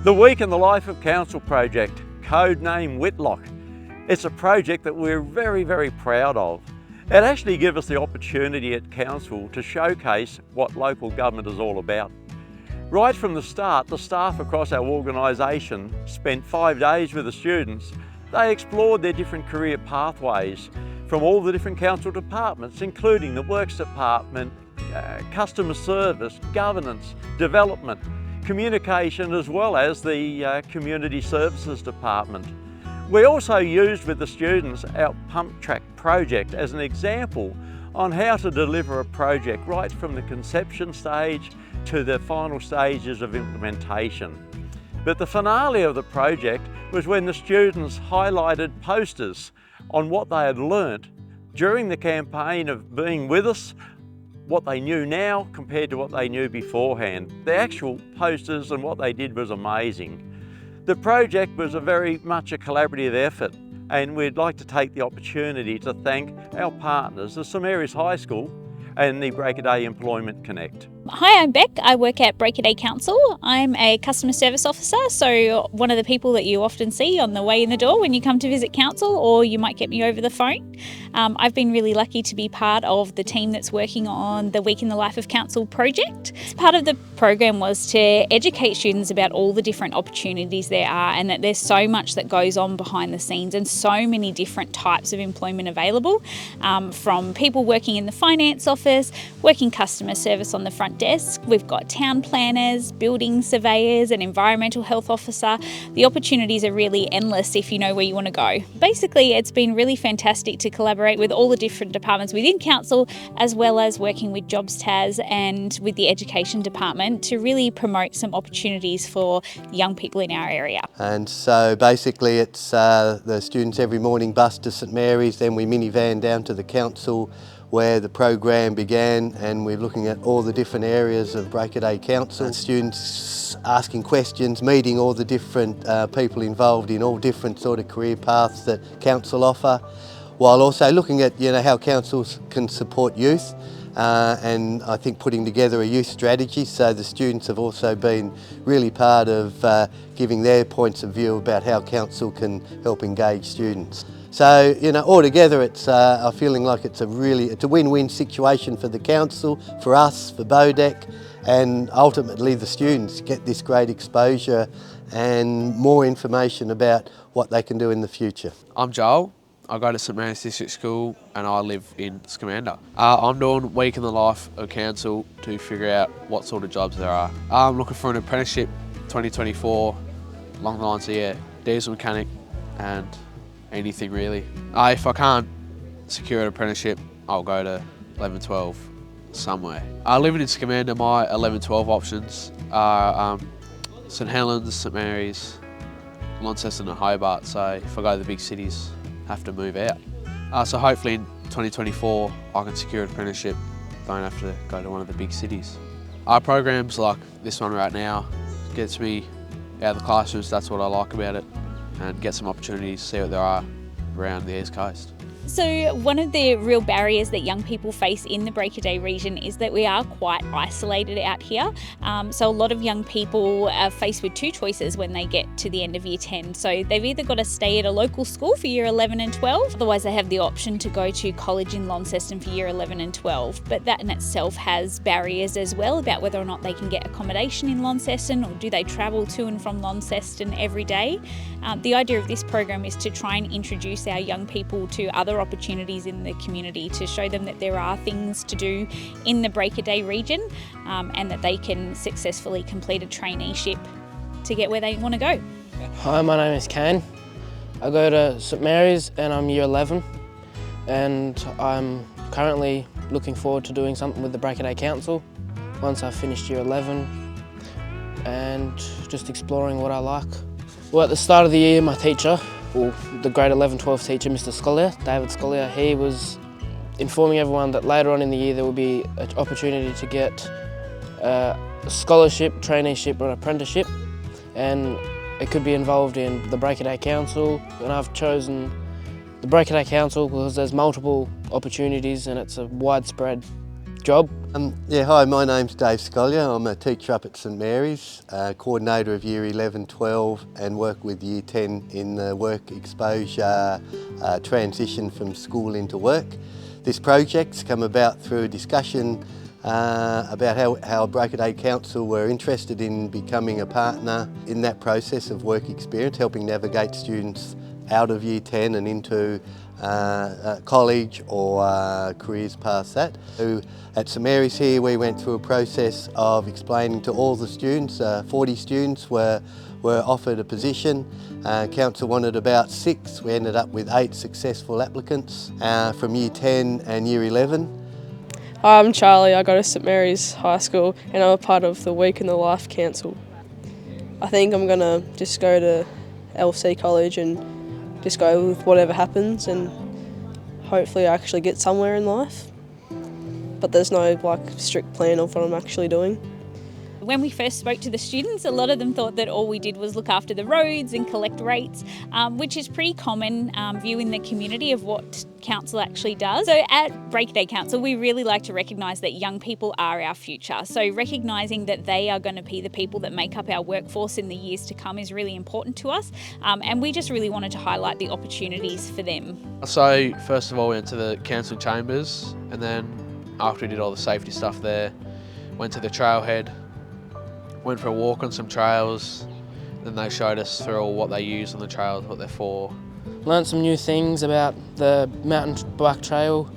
The Week in the Life of Council project, codename Whitlock. It's a project that we're very, very proud of. It actually gives us the opportunity at Council to showcase what local government is all about. Right from the start, the staff across our organisation spent 5 days with the students. They explored their different career pathways from all the different council departments, including the Works Department, customer service, governance, development, communication, as well as the Community Services Department. We also used with the students our Pump Track project as an example on how to deliver a project right from the conception stage to the final stages of implementation. But the finale of the project was when the students highlighted posters on what they had learnt during the campaign of being with us, what they knew now compared to what they knew beforehand. The actual posters and what they did was amazing. The project was very much a collaborative effort, and we'd like to take the opportunity to thank our partners, the St Mary's High School and the Break a Day Employment Connect. Hi, I'm Beck. I work at Break a Day Council. I'm a customer service officer, so one of the people that you often see on the way in the door when you come to visit council, or you might get me over the phone. I've been really lucky to be part of the team that's working on the Week in the Life of Council project. Part of the program was to educate students about all the different opportunities there are, and that there's so much that goes on behind the scenes and so many different types of employment available, from people working in the finance office, working customer service on the front desk. We've got town planners, building surveyors, an environmental health officer. The opportunities are really endless if you know where you want to go. Basically, it's been really fantastic to collaborate with all the different departments within council, as well as working with Jobs Tas and with the education department to really promote some opportunities for young people in our area. And so basically it's the students every morning bus to St Mary's, then we minivan down to the council where the program began, and we're looking at all the different areas of Break a Day Council. Students asking questions, meeting all the different people involved in all different sort of career paths that council offer, while also looking at how councils can support youth, and I think putting together a youth strategy. So the students have also been really part of giving their points of view about how council can help engage students. So, altogether it's I'm feeling like it's a win-win situation for the council, for us, for Bodec, and ultimately the students get this great exposure and more information about what they can do in the future. I'm Joel. I go to St Mary's District School and I live in Scamander. I'm doing Week in the Life of Council to figure out what sort of jobs there are. I'm looking for an apprenticeship 2024, along the lines of diesel mechanic and anything really. If I can't secure an apprenticeship, I'll go to 11-12 somewhere. Living in Scamander, my 11-12 options are St Helens, St Mary's, Launceston and Hobart, so if I go to the big cities, I have to move out. So hopefully in 2024 I can secure an apprenticeship, don't have to go to one of the big cities. Our programs like this one right now gets me out of the classrooms, that's what I like about it, and get some opportunities, see what there are around the East Coast. So one of the real barriers that young people face in the Break a Day region is that we are quite isolated out here. So a lot of young people are faced with two choices when they get to the end of year 10. So they've either got to stay at a local school for year 11 and 12, otherwise they have the option to go to college in Launceston for year 11 and 12. But that in itself has barriers as well about whether or not they can get accommodation in Launceston, or do they travel to and from Launceston every day. The idea of this program is to try and introduce our young people to other opportunities in the community, to show them that there are things to do in the Break a Day region, and that they can successfully complete a traineeship to get where they want to go. Hi, my name is Kane. I go to St Mary's and I'm year 11, and I'm currently looking forward to doing something with the Break a Day Council once I've finished year 11, and just exploring what I like. Well, at the start of the year, my teacher, the grade 11-12 teacher, Mr Scollier, David Scollier, he was informing everyone that later on in the year there will be an opportunity to get a scholarship, traineeship or an apprenticeship, and it could be involved in the Break a Day Council, and I've chosen the Break a Day Council because there's multiple opportunities and it's a widespread job. Hi, my name's Dave Scollier. I'm a teacher up at St Mary's, coordinator of Year 11, 12 and work with Year 10 in the work exposure transition from school into work. This project's come about through a discussion about how Break Day Council were interested in becoming a partner in that process of work experience, helping navigate students out of Year 10 and into college or careers past that. So at St Mary's here we went through a process of explaining to all the students, 40 students were offered a position. Council wanted about 6, we ended up with 8 successful applicants from Year 10 and Year 11. Hi, I'm Charlie, I go to St Mary's High School and I'm a part of the Week in the Life Council. I think I'm going to just go to LC College and just go with whatever happens and hopefully I actually get somewhere in life. But there's no strict plan of what I'm actually doing. When we first spoke to the students, a lot of them thought that all we did was look after the roads and collect rates, which is pretty common view in the community of what council actually does. So at Break Day Council, we really like to recognise that young people are our future. So recognising that they are going to be the people that make up our workforce in the years to come is really important to us. And we just really wanted to highlight the opportunities for them. So first of all, we went to the council chambers, and then after we did all the safety stuff there, went to the trailhead, went for a walk on some trails, then they showed us through all what they use on the trails, what they're for. Learned some new things about the mountain bike trail,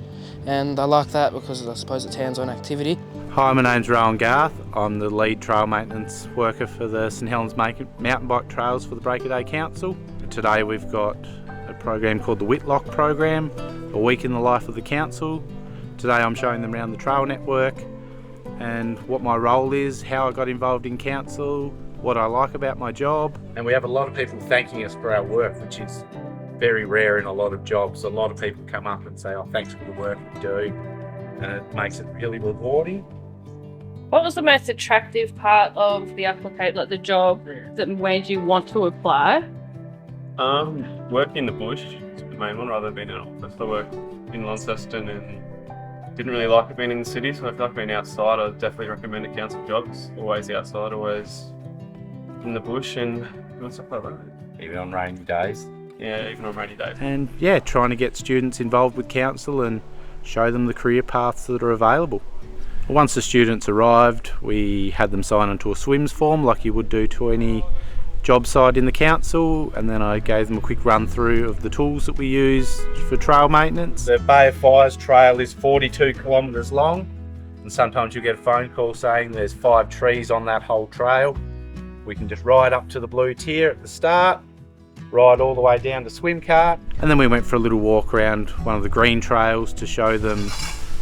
and I like that because I suppose it's hands-on activity. Hi, my name's Rowan Garth. I'm the lead trail maintenance worker for the St Helens mountain bike trails for the Break Day Council. Today we've got a program called the Whitlock program, a week in the life of the council. Today I'm showing them around the trail network and what my role is, how I got involved in council, what I like about my job. And we have a lot of people thanking us for our work, which is very rare in a lot of jobs. A lot of people come up and say, oh, thanks for the work you do, and it makes it really rewarding. What was the most attractive part of the the job that made you want to apply? Working in the bush is the main one rather than being in an office. I worked in Launceston and didn't really like it being in the city, so I feel like being outside, I'd definitely recommend a council job. It's always outside, always in the bush and doing stuff like that. Even on rainy days. Yeah, even on rainy days. And yeah, trying to get students involved with council and show them the career paths that are available. Once the students arrived, we had them sign onto a SWIMS form like you would do to any job site in the council, and then I gave them a quick run through of the tools that we use for trail maintenance. The Bay of Fires trail is 42 kilometres long, and sometimes you get a phone call saying there's 5 trees on that whole trail. We can just ride up to the blue tier at the start, ride all the way down to Swim Cart, and then we went for a little walk around one of the green trails to show them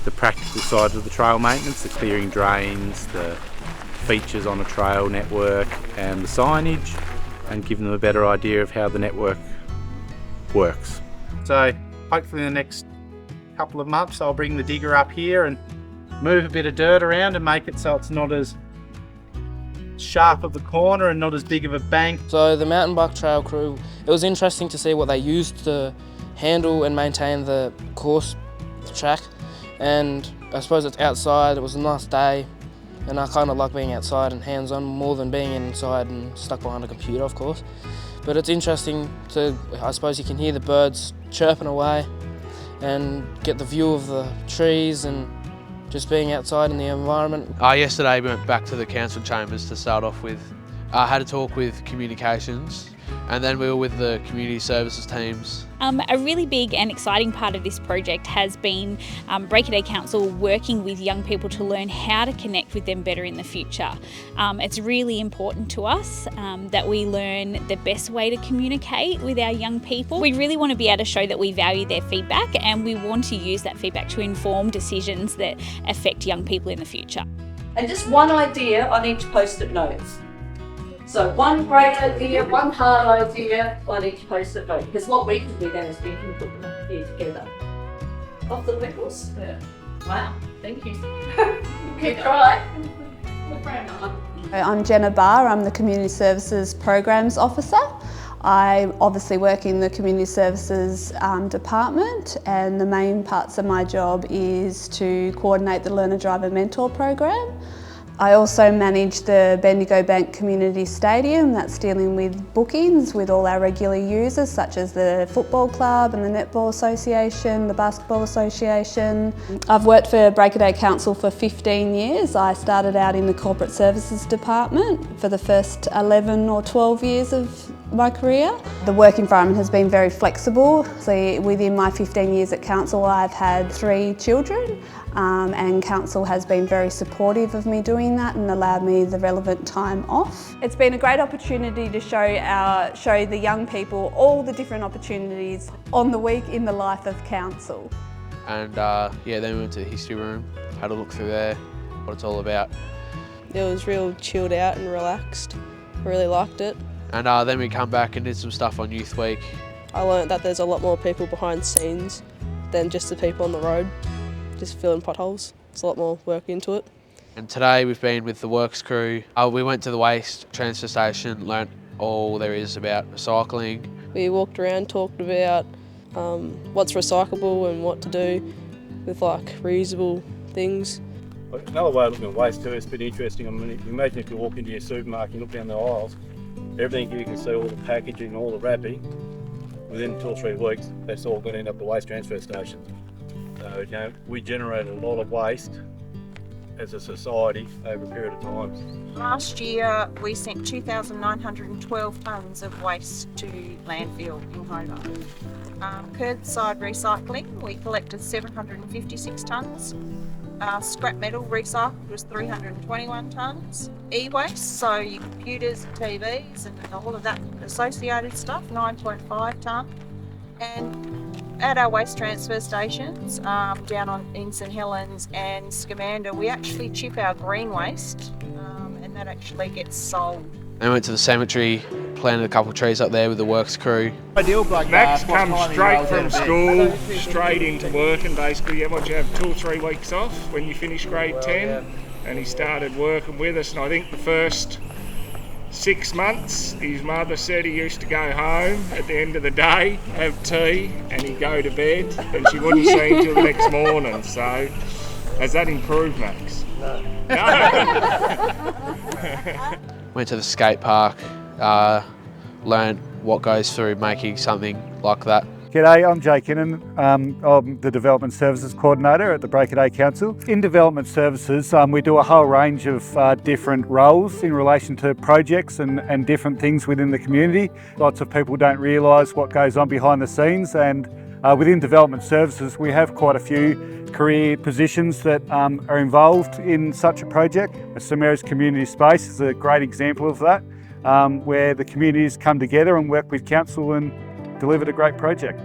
the practical side of the trail maintenance, the clearing drains, the features on a trail network and the signage, and give them a better idea of how the network works. So hopefully in the next couple of months I'll bring the digger up here and move a bit of dirt around and make it so it's not as sharp of the corner and not as big of a bank. So the mountain bike trail crew, it was interesting to see what they used to handle and maintain the course, the track, and I suppose it's outside, it was a nice day. And I kind of like being outside and hands-on more than being inside and stuck behind a computer, of course. But it's interesting to, I suppose you can hear the birds chirping away and get the view of the trees and just being outside in the environment. Yesterday we went back to the council chambers to start off with. I had a talk with communications, and then we were with the community services teams. A really big and exciting part of this project has been Break Day Council working with young people to learn how to connect with them better in the future. It's really important to us that we learn the best way to communicate with our young people. We really want to be able to show that we value their feedback, and we want to use that feedback to inform decisions that affect young people in the future. And just one idea on each post-it notes. So one great idea, one hard idea on each post-it note. Because what we can do then is we can put them here together. Off the Nichols? Yeah. Wow, thank you. Good try. I'm Jenna Barr, I'm the Community Services Programs Officer. I obviously work in the Community Services department, and the main parts of my job is to coordinate the Learner Driver Mentor program. I also manage the Bendigo Bank Community Stadium, that's dealing with bookings with all our regular users such as the Football Club and the Netball Association, the Basketball Association. I've worked for Break-A-Day Council for 15 years. I started out in the Corporate Services department for the first 11 or 12 years of my career. The work environment has been very flexible. So within my 15 years at Council, I've had 3 children. And Council has been very supportive of me doing that and allowed me the relevant time off. It's been a great opportunity to show the young people all the different opportunities on the week in the life of Council. And yeah, then we went to the history room, had a look through there, what it's all about. It was real chilled out and relaxed. I really liked it. And then we come back and did some stuff on Youth Week. I learnt that there's a lot more people behind the scenes than just the people on the road. Just filling potholes. There's a lot more work into it. And today we've been with the works crew. We went to the waste transfer station, learnt all there is about recycling. We walked around, talked about what's recyclable and what to do with like reusable things. Another way of looking at waste too is a bit interesting. I mean, imagine if you walk into your supermarket and look down the aisles, everything you can see, all the packaging, all the wrapping, within 2 or 3 weeks, that's all going to end up at the waste transfer station. So, you know, we generate a lot of waste as a society over a period of time. Last year we sent 2,912 tonnes of waste to landfill in Hobart. Curbside recycling, we collected 756 tonnes. Scrap metal recycled was 321 tonnes. E-waste, so your computers and TVs and all of that associated stuff, 9.5 tonne. And at our waste transfer stations, down in St Helens and Scamander, we actually chip our green waste and that actually gets sold. Then went to the cemetery, planted a couple of trees up there with the works crew. Max comes straight from school, straight into work, and basically once you have 2 or 3 weeks off when you finish grade 10, and he started working with us, and I think the first 6 months his mother said he used to go home at the end of the day, have tea, and he'd go to bed, and she wouldn't see him till the next morning. So has that improved, Max? No. Went to the skate park, learned what goes through making something like that. G'day, I'm Jay Kinnan. I'm the Development Services Coordinator at the Break-A-Day Council. In Development Services, we do a whole range of different roles in relation to projects and different things within the community. Lots of people don't realise what goes on behind the scenes, and within Development Services we have quite a few career positions that are involved in such a project. St Mary's Community Space is a great example of that, where the communities come together and work with Council and delivered a great project.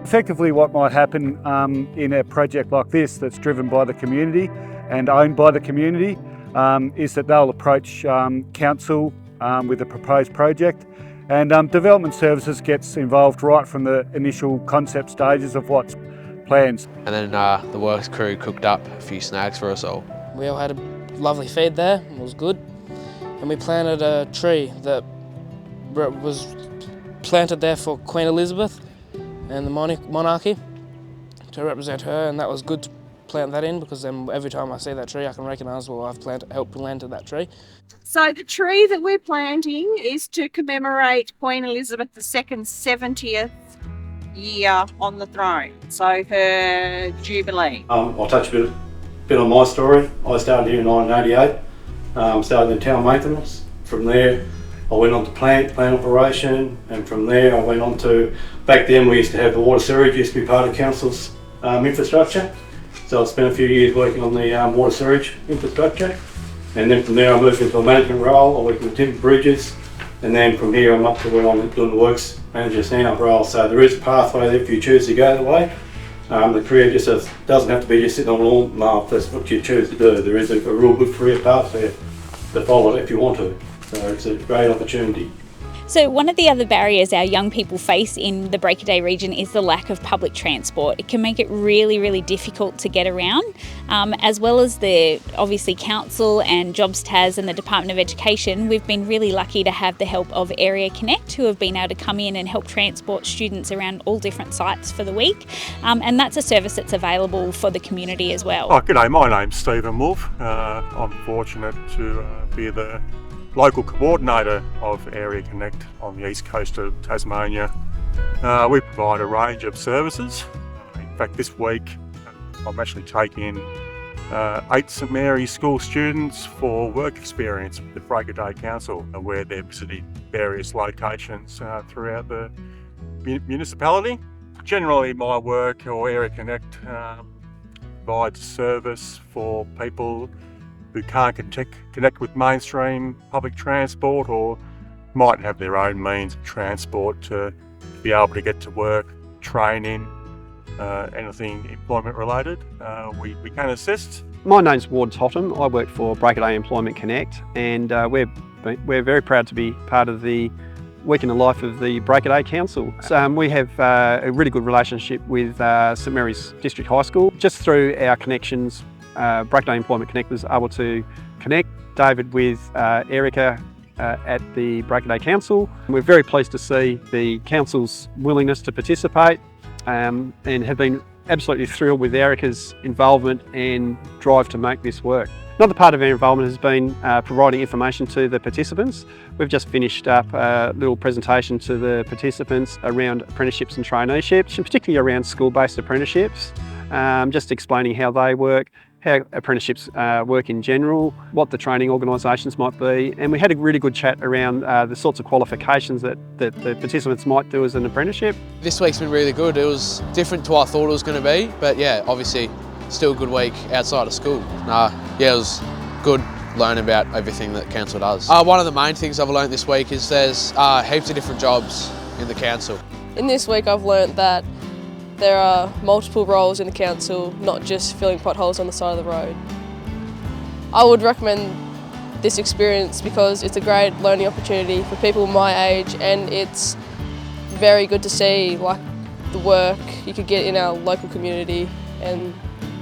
Effectively what might happen in a project like this that's driven by the community and owned by the community is that they'll approach Council with a proposed project, and Development Services gets involved right from the initial concept stages of what's planned. And then the works crew cooked up a few snacks for us all. We all had a lovely feed there, it was good. And we planted a tree that was planted there for Queen Elizabeth and the monarchy to represent her, and that was good to plant that in, because then every time I see that tree I can recognise, well, I've helped plant that tree. So the tree that we're planting is to commemorate Queen Elizabeth II's 70th year on the throne, so her jubilee. I'll touch a bit on my story. I started here in 1988, started in town maintenance. From there I went on to plant operation, and from there I went on to, back then we used to have the water sewage, used to be part of Council's infrastructure. So I spent a few years working on the water sewage infrastructure, and then from there I moved into a management role. I worked with Timber Bridges, and then from here I'm up to where I'm doing the works manager stand-up role. So there is a pathway there if you choose to go that way. The career just doesn't have to be just sitting on a lawn if that's what you choose to do. There is a real good career path there to follow if you want to. So it's a great opportunity. So one of the other barriers our young people face in the Break-A-Day region is the lack of public transport. It can make it really, really difficult to get around, as well as the obviously council and Jobs Tas and the Department of Education. We've been really lucky to have the help of Area Connect, who have been able to come in and help transport students around all different sites for the week, and that's a service that's available for the community as well. Oh, g'day, my name's Stephen Wolf. I'm fortunate to be the local coordinator of Area Connect on the east coast of Tasmania. We provide a range of services. In fact, this week I'm actually taking 8 St Mary's school students for work experience with the Break-A-Day Council, where they're visiting various locations throughout the municipality. Generally, my work or Area Connect provides a service for people who can't connect with mainstream public transport or might have their own means of transport to be able to get to work, training, anything employment related. We can assist. My name's Ward Totham. I work for Break-A-Day Employment Connect, and we're very proud to be part of the week in the life of the Break-A-Day Council. We have a really good relationship with St Mary's District High School. Just through our connections, Break-A-Day Employment Connect was able to connect David with Erica at the Break-A-Day Council. We're very pleased to see the council's willingness to participate and have been absolutely thrilled with Erica's involvement and drive to make this work. Another part of our involvement has been providing information to the participants. We've just finished up a little presentation to the participants around apprenticeships and traineeships, and particularly around school-based apprenticeships, just explaining how they work, how apprenticeships work in general, what the training organisations might be, and we had a really good chat around the sorts of qualifications that the participants might do as an apprenticeship. This week's been really good. It was different to what I thought it was going to be, but yeah, obviously still a good week outside of school. Yeah, it was good learning about everything that council does. One of the main things I've learned this week is there's heaps of different jobs in the council. In this week I've learnt that there are multiple roles in the council, not just filling potholes on the side of the road. I would recommend this experience because it's a great learning opportunity for people my age, and it's very good to see like the work you could get in our local community and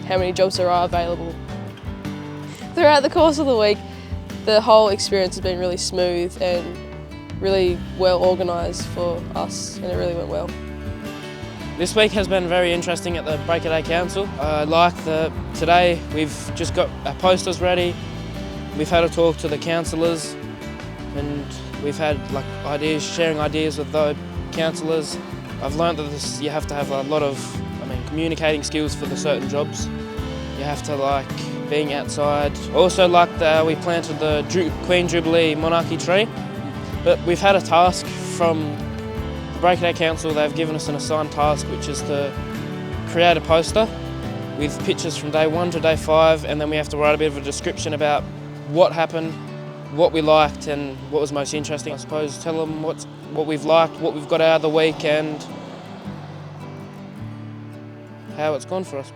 how many jobs there are available. Throughout the course of the week, the whole experience has been really smooth and really well organised for us, and it really went well. This week has been very interesting at the Break-A-Day Council. Today we've just got our posters ready. We've had a talk to the councillors, and we've had sharing ideas with the councillors. I've learned that you have to have a lot of communicating skills for the certain jobs. You have to being outside. Also we planted the Queen Jubilee monarchy tree, but we've had a task from Break-A-Day Council. They've given us an assigned task, which is to create a poster with pictures from day 1 to day 5, and then we have to write a bit of a description about what happened, what we liked and what was most interesting. I suppose tell them what we've liked, what we've got out of the week and how it's gone for us.